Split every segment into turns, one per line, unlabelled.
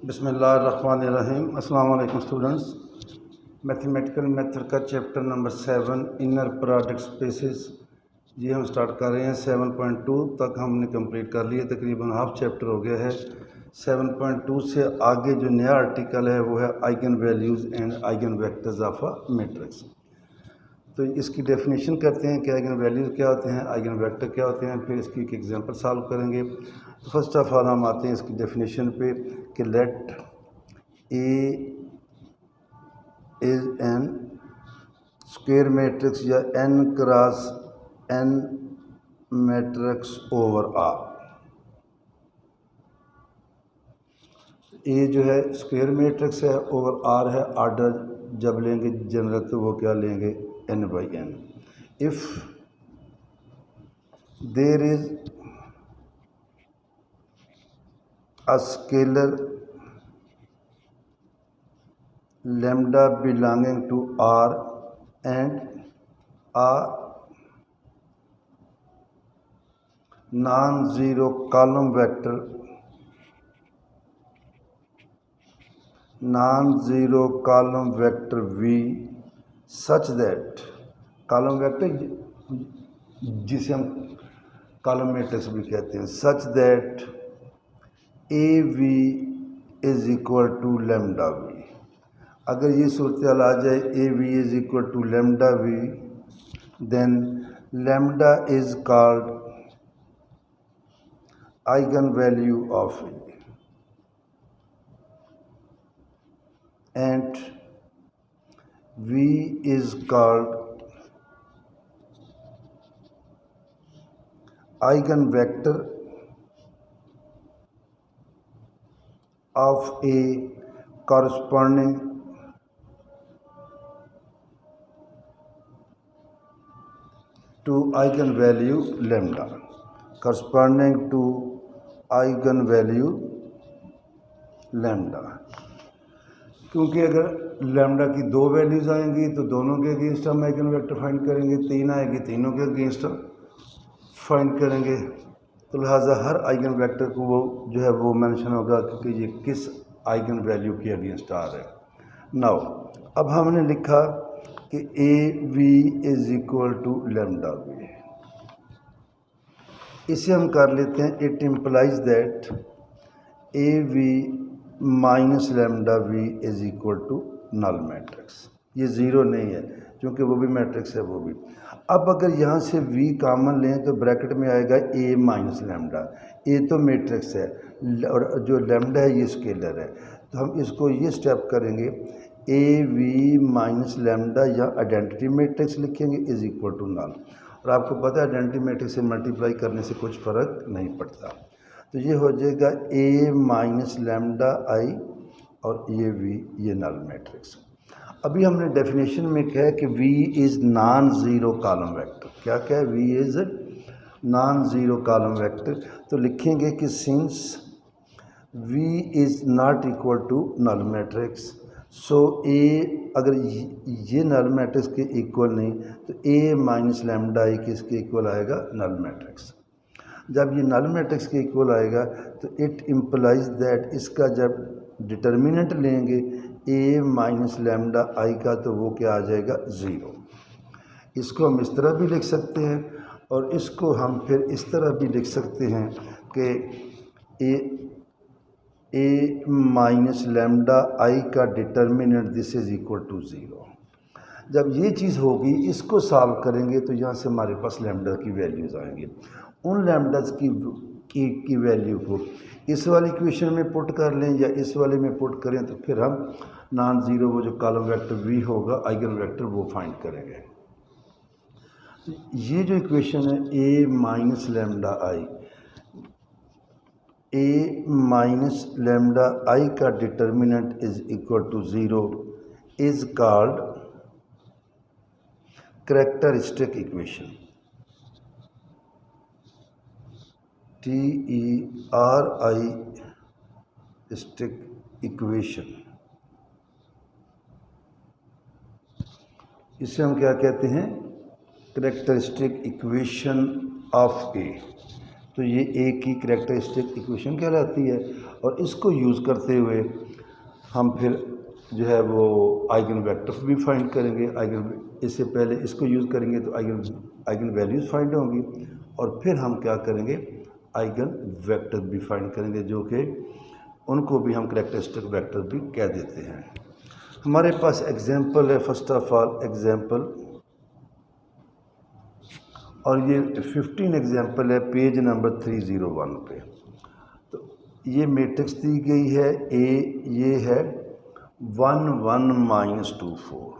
बिस्मिल्लाहिर्रहमानिर्रहीम। अस्सलाम वालेकुम स्टूडेंट्स। मैथमेटिकल मेथड का chapter number 7 inner product spaces ये हम स्टार्ट कर रहे हैं। 7.2 तक हमने कंप्लीट कर लिया, तकरीबन हाफ चैप्टर हो गया है। 7.2 से आगे जो नया आर्टिकल है वो है eigen values and eigen vectors of a matrix. तो इसकी डेफिनेशन करते हैं कि आइगन वैल्यूज़ क्या होते हैं, आइगन वेक्टर क्या होते हैं, फिर इसकी एक एग्जांपल सॉल्व करेंगे। तो फर्स्ट ऑफ ऑल हम आते हैं इसकी डेफिनेशन पे कि let A is n square matrix या n cross n matrix over R. A जो है स्क्वायर मैट्रिक्स है, ओवर आर है। ऑर्डर जब लेंगे जनरल तो वो क्या लेंगे, n by n। if there is a scalar lambda belonging to R and a non-zero column vector V such that column vector जिसे हम कॉलम मैट्रिक्स भी कहते हैं, such that A V is equal to lambda V. अगर ये सूरत आ जाए A V is equal to lambda V, then lambda is called eigenvalue of A and V is called eigenvector of A corresponding to eigenvalue lambda, corresponding to eigenvalue lambda. क्योंकि अगर lambda की दो values आएंगी तो दोनों के against हम eigen vector find करेंगे, तीन आएगी तीनों के अगेंस्ट फाइंड करेंगे। तो लिहाजा हर आइगन वेक्टर को वो जो है वो मेंशन होगा क्योंकि ये किस आइगन वैल्यू के अगेंस्ट आ रहा है। नाउ अब हमने लिखा कि A V is equal to lambda V. इसे हम कर लेते हैं, it implies that A V minus lambda V is equal to null matrix. ये ज़ीरो नहीं है क्योंकि वो भी मैट्रिक्स है वो भी। अब अगर यहाँ से v कॉमन लें तो ब्रैकेट में आएगा a माइनस लेमडा। ए तो मैट्रिक्स है और जो लेमडा है ये स्केलर है, तो हम इसको ये स्टेप करेंगे, ए वी माइनस लेमडा या आइडेंटिटी मैट्रिक्स लिखेंगे इज़ इक्वल टू नल। और आपको पता है आइडेंटिटी मैट्रिक्स से मल्टीप्लाई करने से कुछ फ़र्क नहीं पड़ता। तो ये हो जाएगा a माइनस लेमडा आई और ये v, ये नल मैट्रिक्स। अभी हमने डेफिनेशन में कहा कि v is non zero column vector. क्या क्या है, v is non zero column vector. तो लिखेंगे कि since v is not equal to null matrix, so a अगर ये नल मैट्रिक्स के इक्वल नहीं तो a माइनस लेमडा आई किसके इक्वल आएगा, नल मैट्रिक्स। जब ये नल मैट्रिक्स के इक्वल आएगा तो इट इम्प्लाइज दैट इसका जब डिटर्मिनेंट लेंगे a माइनस लेमडा आई का तो वो क्या आ जाएगा, ज़ीरो। इसको हम इस तरह भी लिख सकते हैं और इसको हम फिर इस तरह भी लिख सकते हैं कि a माइनस लेमडा आई का determinant this is equal to zero. जब ये चीज़ होगी इसको सॉल्व करेंगे तो यहाँ से हमारे पास लेमडा की वैल्यूज़ आएंगी। उन लेमडास की वैल्यू को इस वाली इक्वेशन में पुट कर लें या इस वाले में पुट करें तो फिर हम नॉन ज़ीरो वो जो कॉलम वेक्टर वी होगा आइगन वेक्टर वो फाइंड करेंगे। ये जो इक्वेशन है A minus lambda I, A minus lambda I का determinant is equal to zero is called characteristic equation, TERI stick equation. इसे हम क्या कहते हैं, कैरेक्टरिस्टिक इक्वेशन ऑफ ए। तो ये ए की कैरेक्टरिस्टिक इक्वेशन कहलाती है। और इसको यूज़ करते हुए हम फिर जो है वो आइगन वेक्टर्स भी फाइंड करेंगे। इससे पहले इसको यूज़ करेंगे तो आइगन वैल्यूज़ फाइंड होंगी और फिर हम क्या करेंगे, आइगन वेक्टर भी फाइंड करेंगे, जो कि उनको भी हम करैक्टरिस्टिक वेक्टर भी कह देते हैं। हमारे पास एग्जांपल है, फर्स्ट ऑफ ऑल एग्जांपल, और ये 15 एग्जांपल है पेज नंबर 301 पे। तो ये मैट्रिक्स दी गई है ए, ये है 1 1 -2 4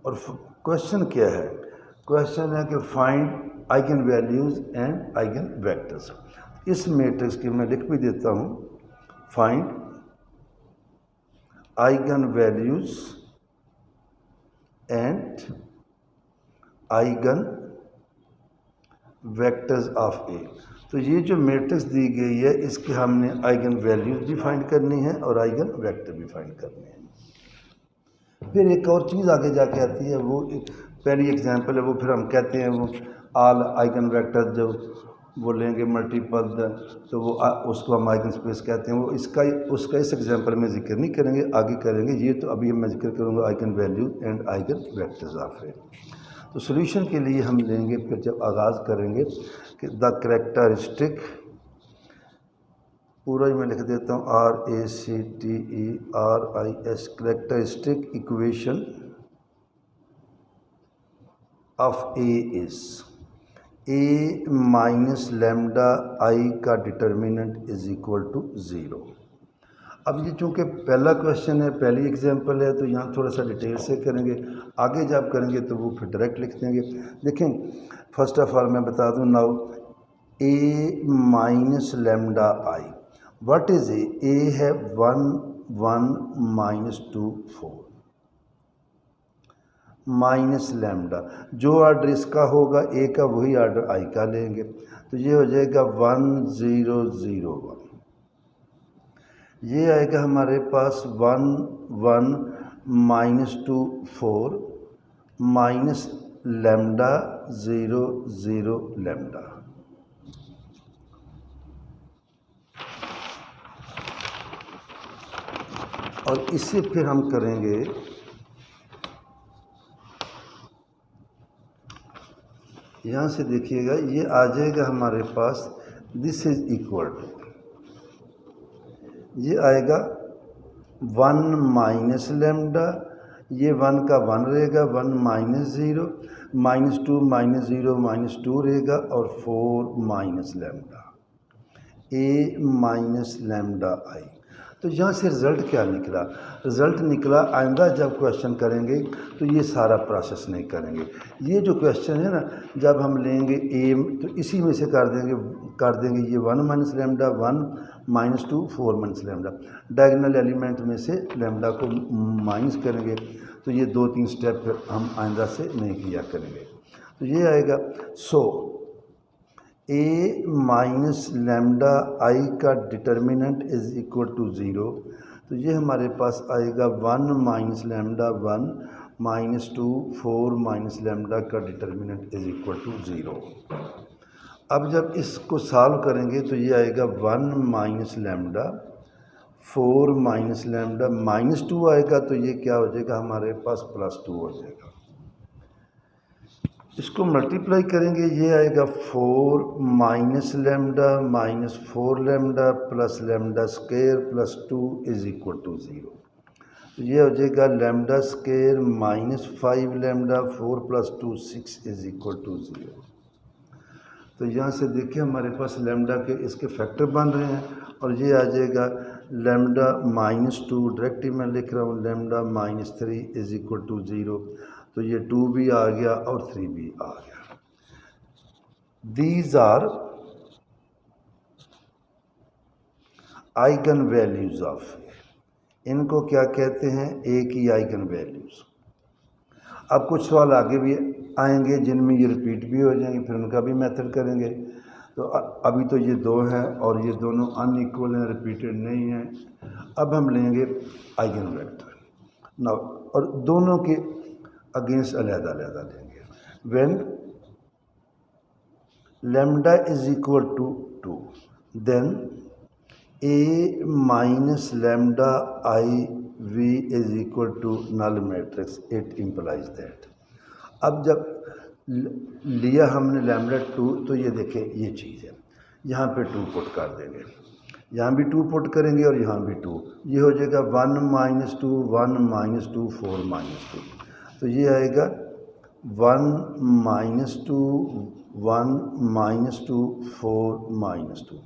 और क्वेश्चन क्या है, क्वेश्चन है कि find eigen values and eigen vectors. इस मैट्रिक्स की मैं लिख भी देता हूँ, find eigen values and eigen vectors of A. तो ये जो मैट्रिक्स दी गई है इसके हमने आइगन वैल्यूज़ भी फाइंड करनी है और आइगन वेक्टर भी फाइंड करने हैं। फिर एक और चीज़ आगे जाके आती है, वो पहली एग्जांपल है, वो फिर हम कहते हैं वो ऑल आइगन वेक्टर जो वो लेंगे मल्टीपल तो वो उसको हम आइगन स्पेस कहते हैं। वो उसका इस एग्जांपल में जिक्र नहीं करेंगे, आगे करेंगे। ये तो अभी मैं जिक्र करूँगा eigen value and eigen vectors of A. तो सॉल्यूशन के लिए हम लेंगे, फिर जब आगाज़ करेंगे कि द करैक्टरिस्टिक, पूरा ही मैं लिख देता हूँ RACTERIS, characteristic equation of A is A minus lambda I का डिटर्मिनेंट इज इक्वल टू 0। अब ये चूँकि पहला क्वेश्चन है, पहली एग्जांपल है, तो यहाँ थोड़ा सा डिटेल से करेंगे, आगे जब करेंगे तो वो फिर डायरेक्ट लिख देंगे। देखें, फर्स्ट ऑफ ऑल मैं बता दूँ, now A minus lambda I, what is a है 1 1 -2 4 माइनस लैम्डा, जो आर्डर इसका होगा ए का वही आर्डर आई का लेंगे, तो ये हो जाएगा 1 0 0 1। ये आएगा हमारे पास 1 1 -2 4 माइनस लैम्डा 0 0 लैम्डा। और इससे फिर हम करेंगे यहाँ से, देखिएगा ये आ जाएगा हमारे पास, दिस इज इक्वल टू, ये आएगा 1 माइनस लैम्डा, ये 1 का 1 रहेगा, 1 -0 -2 -0 -2 रहेगा और 4 माइनस लैम्डा, ए माइनस लैम्डा आई। तो यहाँ से रिज़ल्ट क्या निकला, रिज़ल्ट निकला आइंदा जब क्वेश्चन करेंगे तो ये सारा प्रोसेस नहीं करेंगे। ये जो क्वेश्चन है ना, जब हम लेंगे ए तो इसी में से कर देंगे ये 1 minus lambda 1 -2 4 minus lambda, diagonal element में से लैम्डा को माइनस करेंगे। तो ये 2-3 स्टेप हम आइंदा से नहीं किया करेंगे। तो ये आएगा, सो ए माइनस लैम्डा आई का डिटर्मिनेंट इज़ इक्वल टू 0। तो ये हमारे पास आएगा 1 माइनस लैम्डा 1 -2 4 माइनस लैम्डा का डिटर्मिनेंट इज़ इक्वल टू 0। अब जब इसको सॉल्व करेंगे तो ये आएगा 1 माइनस लैम्डा 4 माइनस लैम्डा -2 आएगा, तो ये क्या हो जाएगा हमारे पास +2 हो जाएगा। इसको मल्टीप्लाई करेंगे, ये आएगा 4 minus lambda -4 lambda plus lambda square +2 is equal to 0। तो ये हो जाएगा lambda square -5 lambda 4 + 2 6 is equal to 0। तो यहाँ से देखिए हमारे पास लैम्डा के इसके फैक्टर बन रहे हैं और ये आ जाएगा लैम्डा -2, डायरेक्ट ही मैं लिख रहा हूँ, लैम्डा -3 इज इक्वल टू 0। तो ये 2 भी आ गया और 3 भी आ गया। These are eigenvalues of, इनको क्या कहते हैं, ए की आइगन वैल्यूज। अब कुछ सवाल आगे भी आएंगे जिनमें ये रिपीट भी हो जाएंगे, फिर उनका भी मेथड करेंगे। तो अभी तो ये 2 हैं और ये दोनों अनइक्वल हैं, रिपीटेड नहीं हैं। अब हम लेंगे आइगन वेक्टर नाउ, और दोनों के अगेंस्ट अलग-अलग लेंगे। When lambda is equal to 2 then A minus lambda I V is equal to null matrix, it implies that. अब जब लिया हमने लैम्डा 2 तो ये देखें ये चीज़ है, यहाँ पे 2 पुट कर देंगे, यहाँ भी 2 पुट करेंगे और यहाँ भी 2, ये हो जाएगा 1 - 2 1 - 2 4 - 2, तो ये आएगा 1 - 2 1 - 2 4 - 2।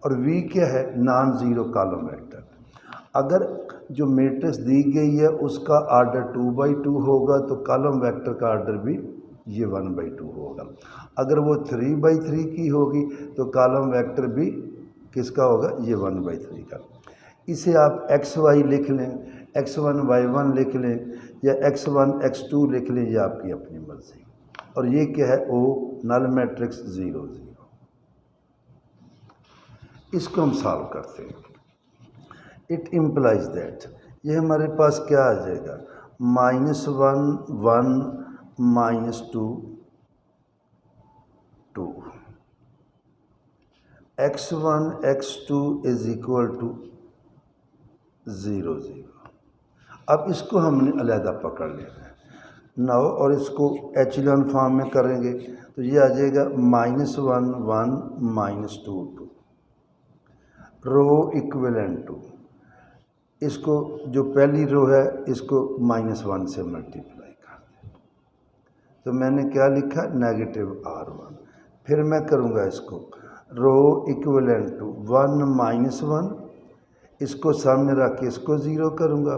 और v क्या है? Non zero column vector. अगर जो मैट्रिक्स दी गई है उसका आर्डर 2/2 होगा तो कॉलम वेक्टर का आर्डर भी ये 1/2 होगा। अगर वो 3/3 की होगी तो कॉलम वेक्टर भी किसका होगा? ये 1/3 का। इसे आप xy लिख लें, x1 y1 लिख लें या x1 x2 लिख लें, ये आपकी अपनी मर्जी। और ये क्या है? O null matrix 0 0। इसको हम सॉल्व करते हैं। इट इम्प्लाइज दैट, ये हमारे पास क्या आ जाएगा? -1 1 - 2 2, x1 x2 is equal to 0 0। अब इसको हमने अलहदा पकड़ लेना है नाउ, और इसको एचेलॉन फॉर्म में करेंगे तो ये आ जाएगा -1 1 - 2 2, रो इक्विवेलेंट टू, इसको जो पहली रो है इसको -1 से मल्टीप्लाई कर दें, तो मैंने क्या लिखा? -R1। फिर मैं करूँगा इसको रो इक्विवेलेंट टू 1 - 1, इसको सामने रख के इसको 0 करूँगा,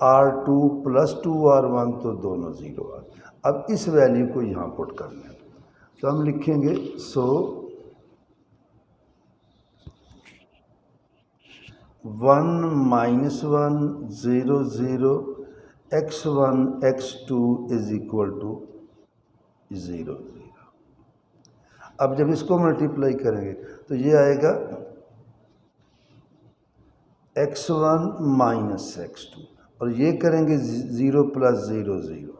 R2 + 2R1 तो दोनों 0 आ। अब इस वैल्यू को यहाँ पुट करना है तो हम लिखेंगे 1 - 1 0 0 x1 x2 is equal to 0 0। अब जब इसको मल्टीप्लाई करेंगे तो ये आएगा x1 - x2, और ये करेंगे 0 + 0 0,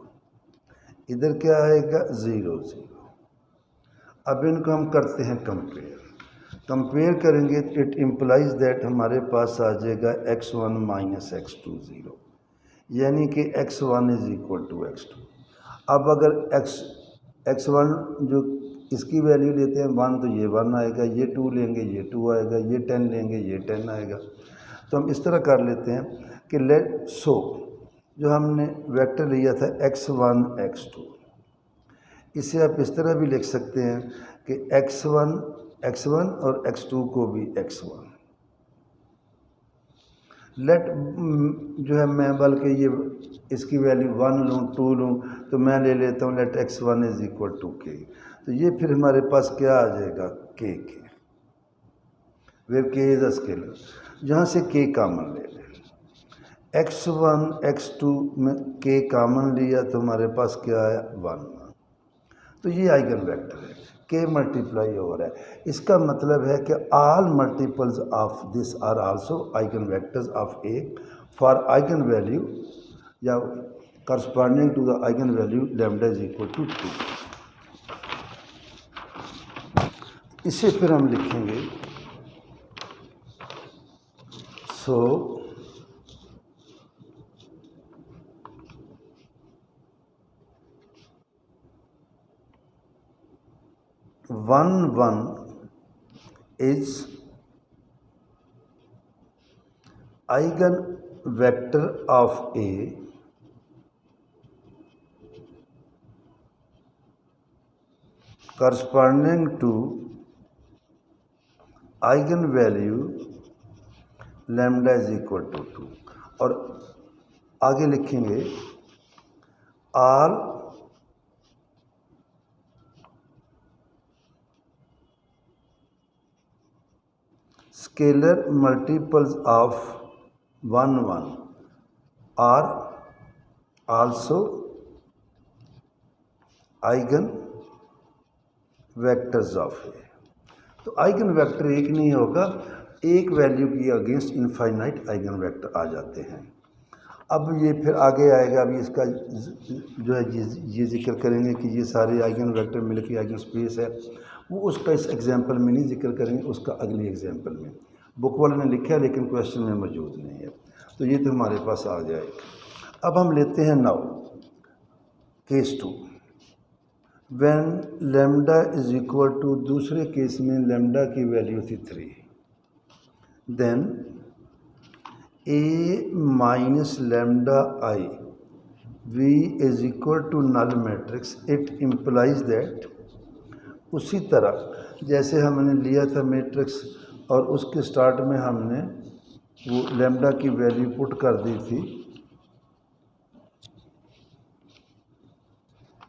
इधर क्या आएगा? 0 0। अब इनको हम करते हैं कंपेयर करेंगे, इट इम्प्लाइज दैट हमारे पास आ जाएगा x1 - x2 0, यानी कि x1 is equal to x2। अब अगर x1 जो इसकी वैल्यू लेते हैं 1 तो ये 1 आएगा, ये 2 लेंगे ये 2 आएगा, ये 10 लेंगे ये 10 आएगा। तो हम इस तरह कर लेते हैं कि जो हमने वेक्टर लिया था x1 x2, इसे आप इस तरह भी लिख सकते हैं कि x1 और x2 को भी x1 लेट, जो है मैं बल्कि ये इसकी वैल्यू 1 लूँ 2 लूँ तो मैं ले लेता हूँ let x1 is equal to k, तो ये फिर हमारे पास क्या आ जाएगा? k where k is a scalar, जहाँ से k कॉमन ले लें। x1 x2 में k कॉमन लिया तो हमारे पास क्या आया? 1, तो ये आइगन वेक्टर है, k मल्टीप्लाई ओवर है। इसका मतलब है कि all multiples of this are also eigen vectors of A for eigen value या corresponding to the eigen value lambda is equal to 2। इसे फिर हम लिखेंगे सो 1 1 is eigen vector of A corresponding to eigen value lambda is equal to 2, और आगे लिखेंगे all scalar multiples of 1 1 are also eigen vectors of A। तो eigen vector एक नहीं होगा, एक वैल्यू की अगेंस्ट इनफाइनाइट आइगन वेक्टर आ जाते हैं। अब ये फिर आगे आएगा, अभी इसका जो है ये जिक्र करेंगे कि ये सारे आइगन वेक्टर मिलकर आइगन स्पेस है, वो उसका इस एग्जांपल में नहीं जिक्र करेंगे, उसका अगली एग्जांपल में। बुक वाले ने लिखा है लेकिन क्वेश्चन में मौजूद नहीं है। तो ये तो हमारे पास आ जाएगा। अब हम लेते हैं now case 2, when lambda is equal to, दूसरे केस में लैम्डा की वैल्यू थी 3, then A minus lambda I V is equal to null matrix, it implies that, उसी तरह जैसे हमने लिया था मैट्रिक्स और उसके स्टार्ट में हमने वो लैम्डा की वैल्यू पुट कर दी थी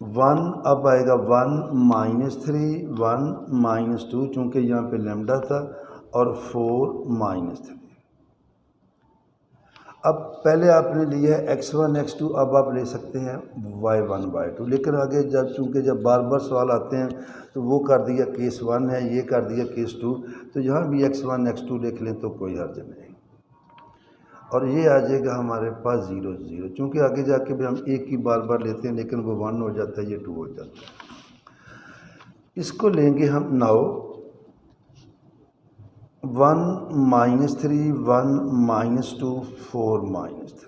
1, अब आएगा 1 - 3 1 - 2, चूँकि यहाँ पे लैम्डा था, और 4 - 3। अब पहले आपने लिया है x1 x2, अब आप ले सकते हैं y1 y2, लेकिन आगे जब चूँकि जब बार बार सवाल आते हैं तो वो कर दिया केस 1 है, ये कर दिया केस 2, तो यहाँ भी x1 x2 लिख लें तो कोई हर्ज नहीं। और ये आ जाएगा हमारे पास 0 0, चूँकि आगे जाके भी हम एक ही बार बार लेते हैं लेकिन वो 1 हो जाता है, ये 2 हो जाता है। इसको लेंगे हम now 1 - 3 1 - 2 4 - 3,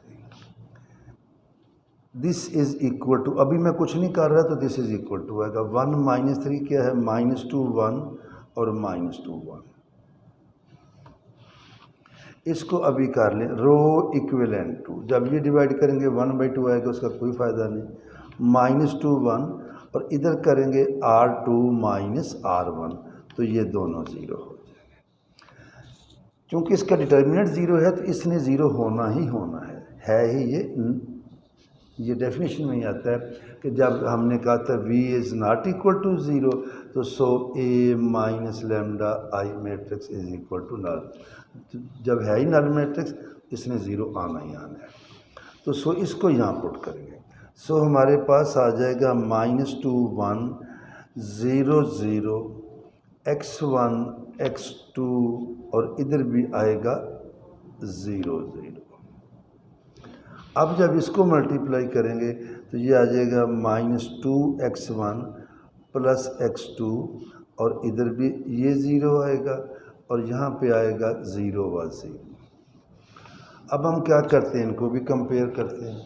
this is equal to, अभी मैं कुछ नहीं कर रहा तो दिस इज इक्वल टू आएगा 1 - 3 क्या है -2 1 और -2 1। इसको अभी कर लें रो इक्विवेलेंट टू, जब ये डिवाइड करेंगे 1/2 आएगा, उसका कोई फ़ायदा नहीं, -2 1, और इधर करेंगे R2 - R1, तो ये दोनों ज़ीरो हो जाएंगे। क्योंकि इसका डिटर्मिनेंट ज़ीरो है तो इसने ज़ीरो होना ही होना है ही ये डेफिनेशन में ही आता है कि जब हमने कहा था V is not equal to zero, तो so A minus lambda I matrix is equal to null, जब है ही नल मैट्रिक्स इसने ज़ीरो आना ही आना है। तो सो इसको यहाँ पुट करेंगे, सो हमारे पास आ जाएगा -2 1 0 0 x1 x2, और इधर भी आएगा 0 0। अब जब इसको मल्टीप्लाई करेंगे तो ये आ जाएगा -2 x1 प्लस x2, और इधर भी ये 0 आएगा और यहाँ पे आएगा 0 व 0। अब हम क्या करते हैं, इनको भी कंपेयर करते हैं।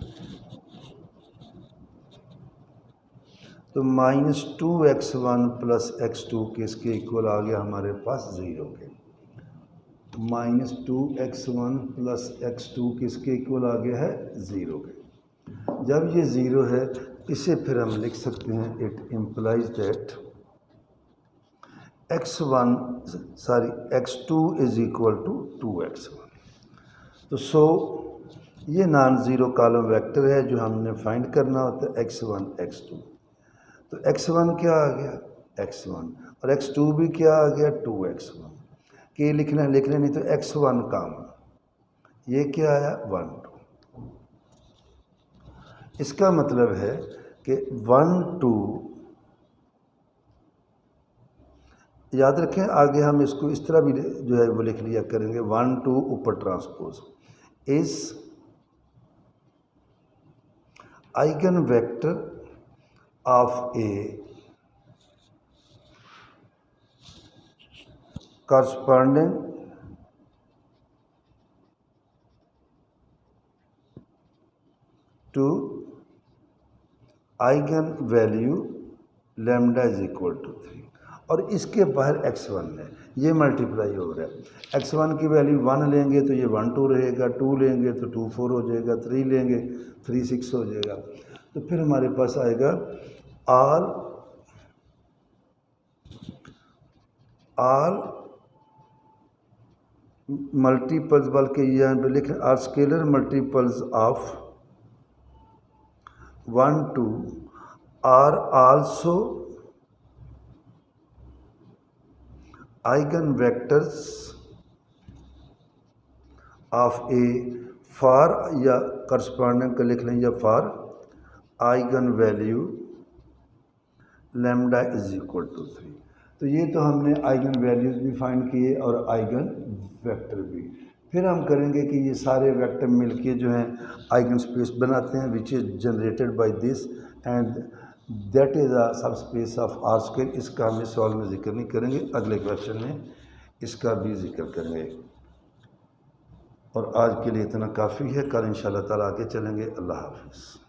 तो -2 x1 प्लस x2 किसके इक्वल आ गया हमारे पास 0 के, -2 x1 प्लस x2 किसके इक्वल आ गया है 0 के। जब ये 0 है इसे फिर हम लिख सकते हैं it implies that x2 is equal to 2x1। तो सो ये नॉन ज़ीरो कॉलम वेक्टर है जो हमने फाइंड करना होता है x1 x2। तो x1 क्या आ गया x1, और x2 भी क्या आ गया 2x1, के लिखना है, लिखना नहीं तो x1 काम, ये क्या आया 1 2। इसका मतलब है कि 1 2, याद रखें आगे हम इसको इस तरह भी जो है वो लिख लिया करेंगे 1 2 ऊपर transpose is eigenvector of A corresponding to eigen value lambda is equal to 3, और इसके बाहर x1 है, ये मल्टीप्लाई हो रहा है। x1 की वैल्यू 1 लेंगे तो ये 1 2 रहेगा, 2 लेंगे तो 2 4 हो जाएगा, 3 लेंगे 3 6 हो जाएगा। तो फिर हमारे पास आएगा आल मल्टीपल्स, बल्कि यहाँ पे लिख are scalar multiples of 1 2 are also eigen vectors of A for, या करस्पॉन्डिंग का लिख लें, या for eigen value lambda is equal to 3। तो ये तो हमने आइगन वैल्यूज़ भी फाइंड किए और आइगन वेक्टर भी। फिर हम करेंगे कि ये सारे वेक्टर मिलके जो हैं आइगन स्पेस बनाते हैं which is generated by this and that is a सब स्पेस ऑफ आर स्क्वायर। इसका हम इस सवाल में जिक्र नहीं करेंगे, अगले क्वेश्चन में इसका भी जिक्र करेंगे। और आज के लिए इतना काफ़ी है। कल इंशाअल्लाह ताला आगे चलेंगे। अल्लाह हाफ़िज़।